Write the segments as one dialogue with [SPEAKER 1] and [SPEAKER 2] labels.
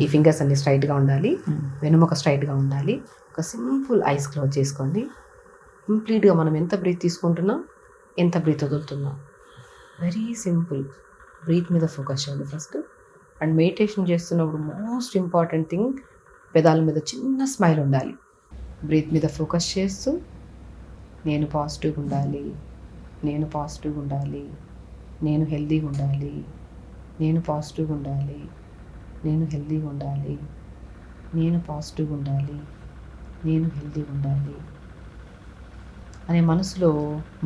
[SPEAKER 1] ఈ ఫింగర్స్ అన్ని స్ట్రైట్గా ఉండాలి, వెనుముక స్ట్రైట్గా ఉండాలి. ఒక సింపుల్ ఐస్ క్లోజ్ చేసుకోండి. కంప్లీట్గా మనం ఎంత బ్రీత్ తీసుకుంటున్నాం, ఎంత బ్రీత్ వదులుతున్నాం, వెరీ సింపుల్. బ్రీత్ మీద ఫోకస్ చేయండి ఫస్ట్. అండ్ మెడిటేషన్ చేస్తున్నప్పుడు మోస్ట్ ఇంపార్టెంట్ థింగ్, పెదాల మీద చిన్న స్మైల్ ఉండాలి. బ్రీత్ మీద ఫోకస్ చేస్తూ నేను పాజిటివ్గా ఉండాలి, నేను పాజిటివ్గా ఉండాలి, నేను హెల్తీగా ఉండాలి, నేను పాజిటివ్గా ఉండాలి, నేను హెల్తీగా ఉండాలి, నేను పాజిటివ్గా ఉండాలి, నేను హెల్తీగా ఉండాలి అనే మనసులో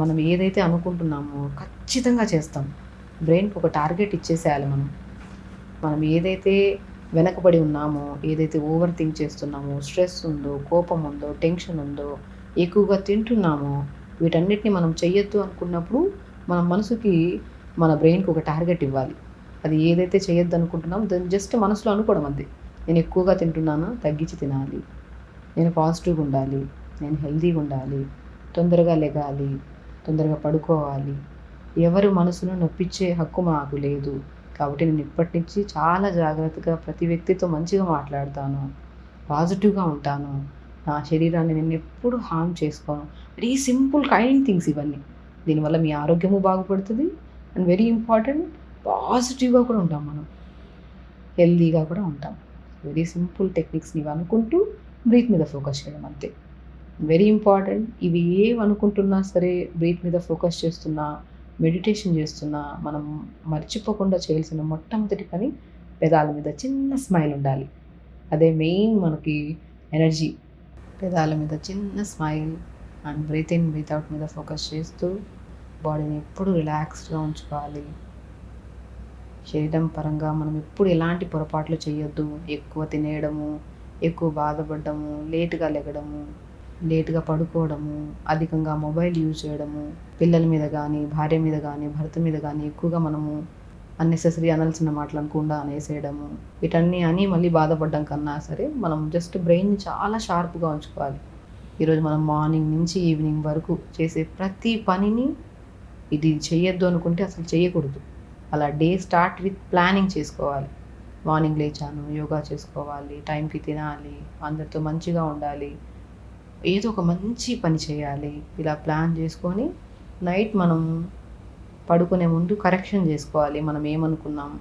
[SPEAKER 1] మనం ఏదైతే అనుకుంటున్నామో ఖచ్చితంగా చేస్తాం. బ్రెయిన్కి ఒక టార్గెట్ ఇచ్చేసేయాలి. మనం ఏదైతే వెనకబడి ఉన్నామో, ఏదైతే ఓవర్ థింక్ చేస్తున్నామో, స్ట్రెస్ ఉందో, కోపం ఉందో, టెన్షన్ ఉందో, ఎక్కువగా తింటున్నామో, వీటన్నిటిని మనం చెయ్యొద్దు అనుకున్నప్పుడు మన మనసుకి, మన బ్రెయిన్కి ఒక టార్గెట్ ఇవ్వాలి. అది ఏదైతే చేయొద్దు అనుకుంటున్నామో దాన్ని జస్ట్ మనసులో అనుకోవడం అంతే. నేను ఎక్కువగా తింటున్నానా, తగ్గించి తినాలి, నేను పాజిటివ్గా ఉండాలి, నేను హెల్తీగా ఉండాలి, తొందరగా లెగాలి, తొందరగా పడుకోవాలి, ఎవరు మనసును నొప్పించే హక్కు మాకు లేదు, కాబట్టి నేను ఇప్పటి నుంచి చాలా జాగ్రత్తగా ప్రతి వ్యక్తితో మంచిగా మాట్లాడతాను, పాజిటివ్గా ఉంటాను, నా శరీరాన్ని నేను ఎప్పుడు హార్మ్ చేసుకోను. వెరీ సింపుల్ కైండ్ థింగ్స్ ఇవన్నీ. దీనివల్ల మీ ఆరోగ్యము బాగుపడుతుంది. అండ్ వెరీ ఇంపార్టెంట్, పాజిటివ్గా కూడా ఉంటాం, మనం హెల్తీగా కూడా ఉంటాం. వెరీ సింపుల్ టెక్నిక్స్ని ఇవి అనుకుంటూ బ్రీత్ మీద ఫోకస్ చేయడం అంతే. Very important. ఇవి ఏమనుకుంటున్నా సరే, బ్రీత్ మీద ఫోకస్ చేస్తున్నా, మెడిటేషన్ చేస్తున్నా, మనం మర్చిపోకుండా చేయాల్సిన మొట్టమొదటి పని, పెదాల మీద చిన్న స్మైల్ ఉండాలి. అదే మెయిన్ మనకి ఎనర్జీ. పెదాల మీద చిన్న smile and breathe in breathe out మీద ఫోకస్ చేస్తూ బాడీని ఎప్పుడు రిలాక్స్డ్గా ఉంచుకోవాలి. శరీరం పరంగా మనం ఎప్పుడు ఎలాంటి పొరపాట్లు చేయొద్దు. ఎక్కువ తినేయడము, ఎక్కువ బాధపడము, లేటుగా లెగడము, లేటుగా పడుకోవడము, అధికంగా మొబైల్ యూజ్ చేయడము, పిల్లల మీద కానీ, భార్య మీద కానీ, భర్త మీద కానీ ఎక్కువగా మనము అన్నెసెసరీ అనాల్సిన మాటలు అనకుండా అనేసేయడము, వీటన్నీ అని మళ్ళీ బాధపడడం కన్నా సరే, మనం జస్ట్ బ్రెయిన్ని చాలా షార్ప్గా ఉంచుకోవాలి. ఈరోజు మనం మార్నింగ్ నుంచి ఈవినింగ్ వరకు చేసే ప్రతి పనిని ఇది చేయొద్దు అనుకుంటే అసలు చేయకూడదు. అలా డే స్టార్ట్ విత్ ప్లానింగ్ చేసుకోవాలి. మార్నింగ్ లేచాను, యోగా చేసుకోవాలి, టైంకి తినాలి, అందరితో మంచిగా ఉండాలి, ఏదో ఒక మంచి పని చేయాలి. ఇలా ప్లాన్ చేసుకొని నైట్ మనం పడుకునే ముందు కరెక్షన్ చేసుకోవాలి. మనం ఏమనుకున్నాం,